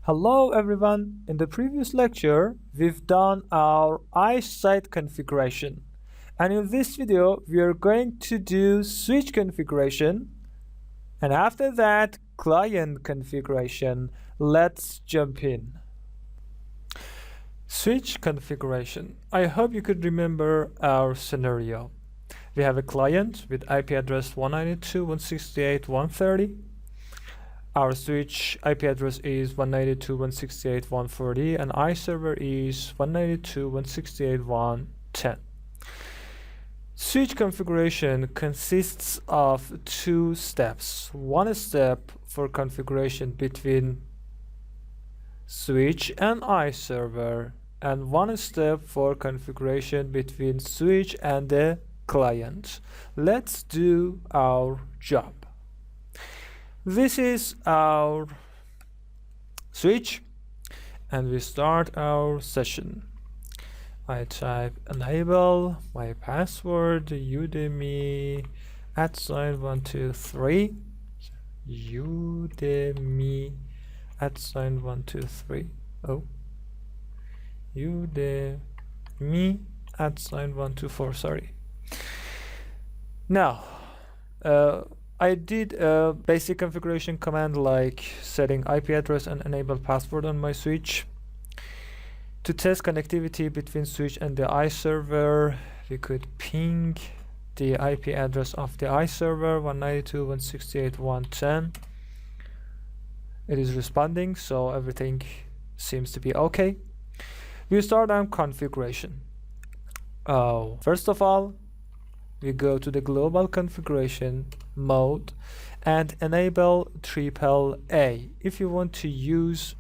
Hello everyone, in the previous lecture we've done our ISE site configuration, and in this video we are going to do switch configuration and after that client configuration. Let's jump in. Switch configuration. I hope you could remember our scenario. We have a client with IP address 192.168.130. Our switch IP address is 192.168.140 and ISE server is 192.168.110. Switch configuration consists of two steps. One step for configuration between switch and ISE server, and one step for configuration between switch and the client. Let's do our job. This is our switch and we start our session. I type enable my password Udemy @123 Udemy @123 Udemy @124. sorry. Now I did a basic configuration command like setting IP address and enable password on my switch. To test connectivity between switch and the ISE server, we could ping the IP address of the ISE server 192.168.110. It is responding, so everything seems to be okay. We start our configuration. First of all, we go to the global configuration mode and enable AAA. If you want to use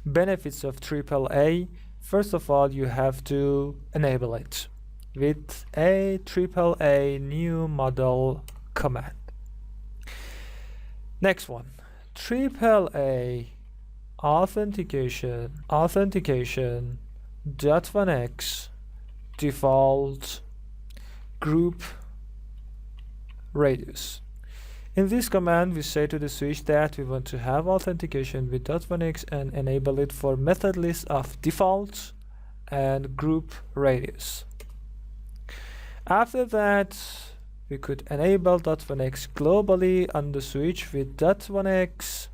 benefits of AAA, first of all you have to enable it with a AAA new model command. Next one, AAA authentication .1x default group radius. In this command we say to the switch that we want to have authentication with .1x and enable it for method list of default and group radius. After that we could enable .1x globally on the switch with .1x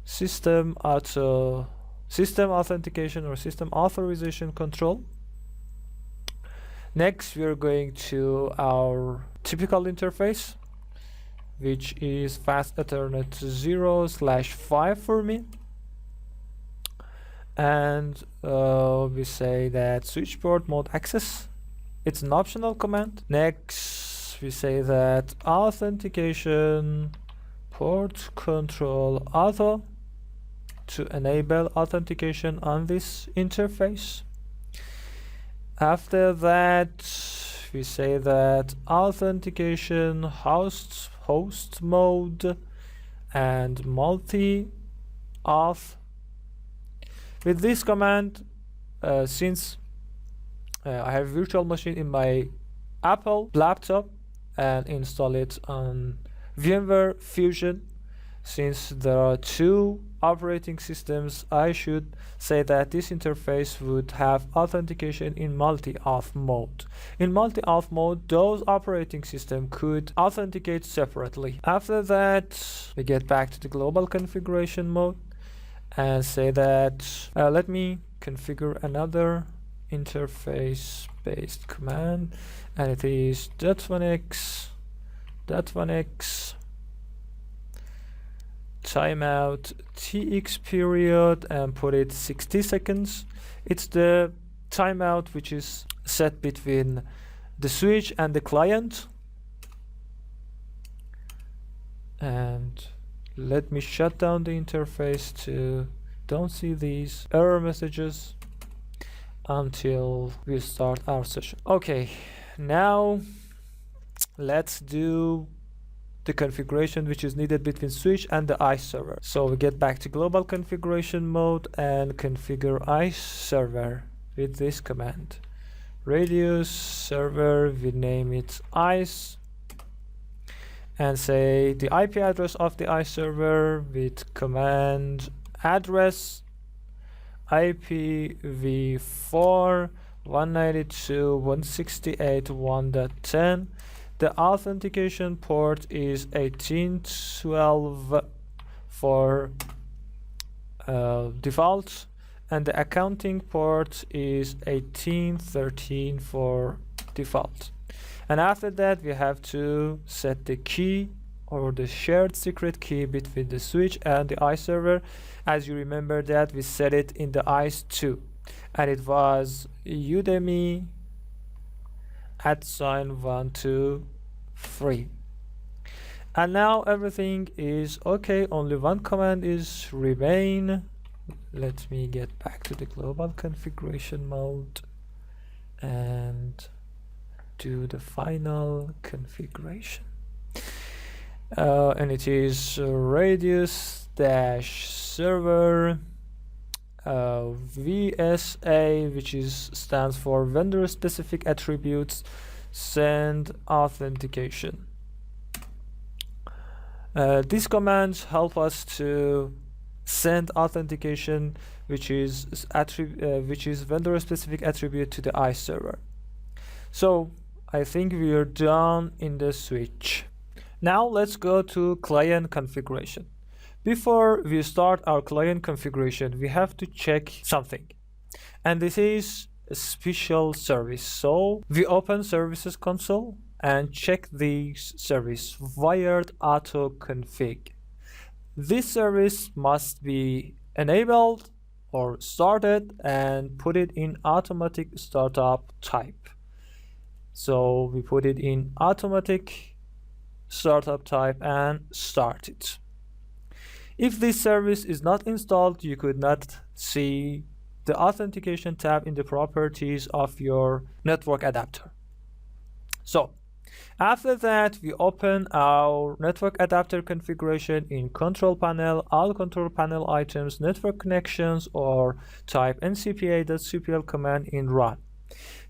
system authentication or system authorization control. Next we are going to our typical interface, which is fast Ethernet 0/5 for me, and we say that switch port mode access, it's an optional command. Next we say that authentication port control auto to enable authentication on this interface. After that we say that authentication host mode and multi-auth. With this command, since I have virtual machine in my Apple laptop and install it on VMware Fusion, since there are two operating systems, I should say that this interface would have authentication in multi-auth mode. In multi-auth mode, those operating systems could authenticate separately. After that, we get back to the global configuration mode and say that let me configure another interface-based command, and it is .1x timeout tx period and put it 60 seconds. It's the timeout which is set between the switch and the client. And let me shut down the interface to don't see these error messages until we start our session. Okay, now let's do the configuration which is needed between switch and the ISE server. So we get back to global configuration mode and configure ISE server with this command. Radius server, we name it ISE, and say the IP address of the ISE server with command address IPv4 192.168.1.10. The authentication port is 1812 for default, and the accounting port is 1813 for default. And after that, we have to set the key or the shared secret key between the switch and the ISE server. As you remember that we set it in the ISE2, and it was Udemy @123. And now everything is okay. Only one command is remain. Let me get back to the global configuration mode and do the final configuration. And it is radius-server VSA, which stands for vendor specific attributes, send authentication. These commands help us to send authentication, which is vendor specific attribute, to the ISE server. So I think we are done in the switch. Now let's go to client configuration. Before we start our client configuration, we have to check something, and this is a special service. So we open services console and check this service, wired auto config. This service must be enabled or started and put it in automatic startup type. So we put it in automatic startup type and start it. If this service is not installed, you could not see the authentication tab in the properties of your network adapter. So after that, we open our network adapter configuration in control panel, all control panel items, network connections, or type ncpa.cpl command in run.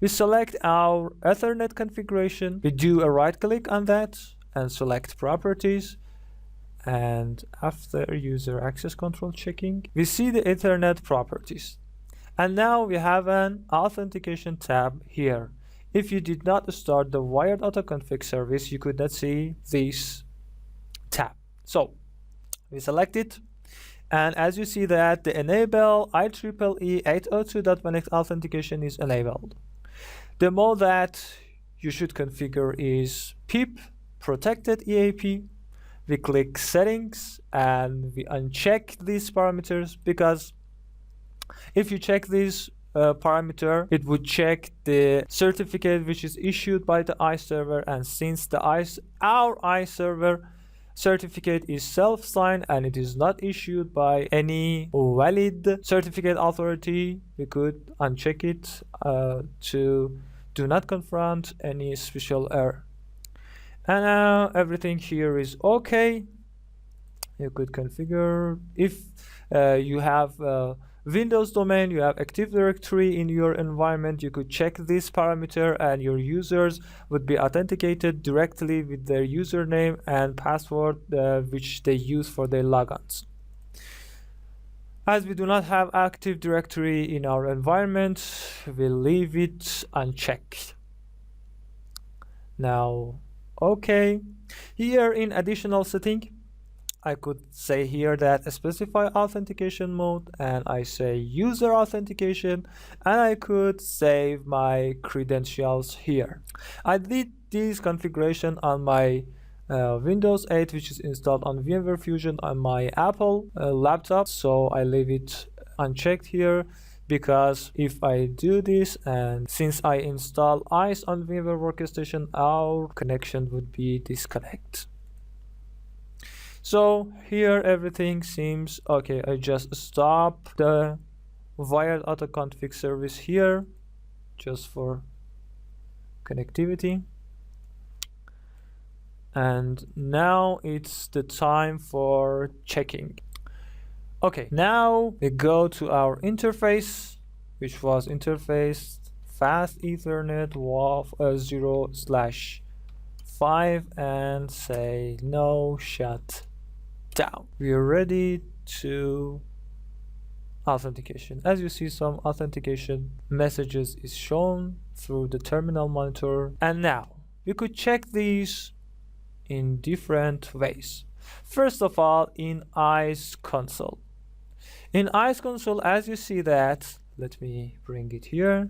We select our Ethernet configuration. We do a right click on that and select properties, and after user access control checking, we see the Ethernet properties. And now we have an authentication tab here. If you did not start the wired autoconfig service, you could not see this tab. So we select it, and as you see that the enable IEEE 802.1x authentication is enabled. The mode that you should configure is PIP protected EAP. We click settings and we uncheck these parameters, because if you check these parameter, it would check the certificate which is issued by the ISE server, and since our ISE server certificate is self-signed and it is not issued by any valid certificate authority, we could uncheck it to do not confront any special error. And now everything here is okay. You could configure. If you have Windows domain, you have Active Directory in your environment, you could check this parameter and your users would be authenticated directly with their username and password which they use for their logons. As we do not have Active Directory in our environment, we'll leave it unchecked. Now, okay, here in additional setting, I could say here that specify authentication mode, and I say user authentication, and I could save my credentials here. I did this configuration on my Windows 8, which is installed on VMware Fusion on my Apple laptop, so I leave it unchecked here, because if I do this and since I install ISE on VMware Workstation, our connection would be disconnected. So here everything seems okay. I just stop the wired autoconfig service here just for connectivity. And now it's the time for checking. Okay, now we go to our interface, which was interface fast Ethernet WAF 0/5, and say no shut down. We are ready to authentication. As you see, some authentication messages is shown through the terminal monitor. And now you could check these in different ways. First of all, in ISE console. In ISE console, as you see that, let me bring it here.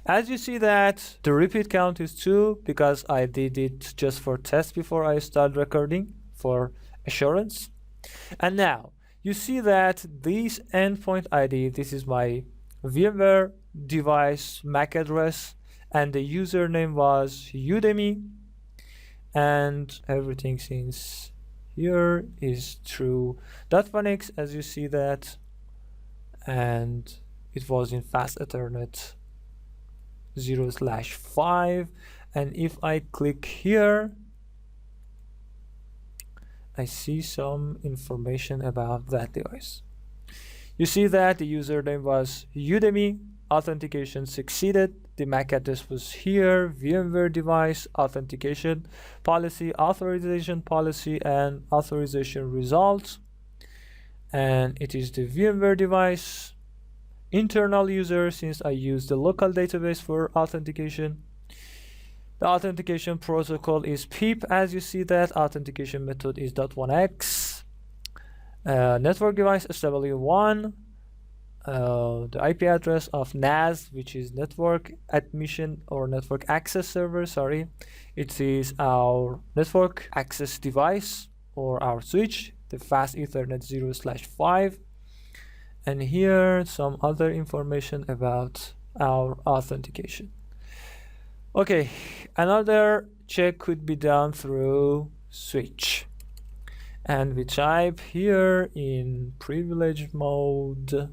As you see that the repeat count is 2 because I did it just for test before I start recording for assurance. And now you see that this endpoint ID, this is my VMware device MAC address, and the username was Udemy, and everything since here is through .1x, as you see that, and it was in fast Ethernet 0/5. And if I click here, I see some information about that device. You see that the username was Udemy, authentication succeeded, the MAC address was here, VMware device, authentication policy, authorization policy, and authorization results. And it is the VMware device, internal user, since I use the local database for authentication. The authentication protocol is PEEP, as you see that. Authentication method is .1x. Network device SW1. The IP address of NAS, which is network admission or network access server, sorry. It is our network access device or our switch, the fast Ethernet 0/5. And here some other information about our authentication. Okay, another check could be done through switch. And we type here in privilege mode,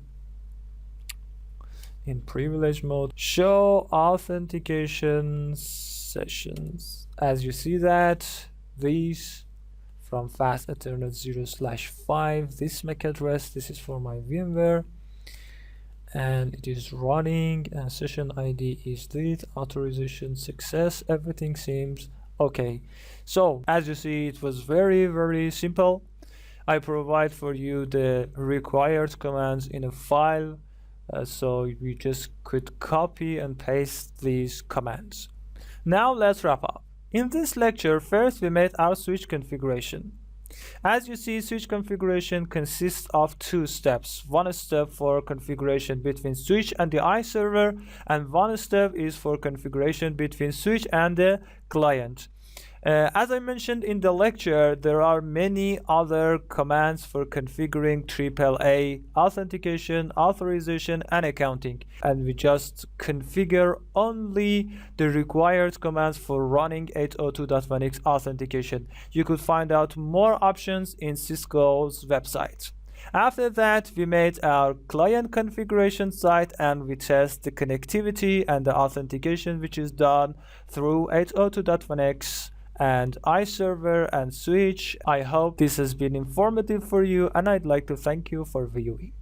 show authentication sessions. As you see that, these from fast Ethernet 0/5, this MAC address, this is for my VMware, and it is running, and session ID is this, authorization success, everything seems okay. So as you see, it was very simple. I provide for you the required commands in a file, so you just could copy and paste these commands. Now let's wrap up. In this lecture, first we made our switch configuration. As you see, switch configuration consists of 2 steps. One step for configuration between switch and the ISE server, and one step is for configuration between switch and the client. As I mentioned in the lecture, there are many other commands for configuring AAA authentication, authorization, and accounting. And we just configure only the required commands for running 802.1x authentication. You could find out more options in Cisco's website. After that, we made our client configuration site and we test the connectivity and the authentication, which is done through 802.1x and ISE server and switch. I hope this has been informative for you, and I'd like to thank you for viewing.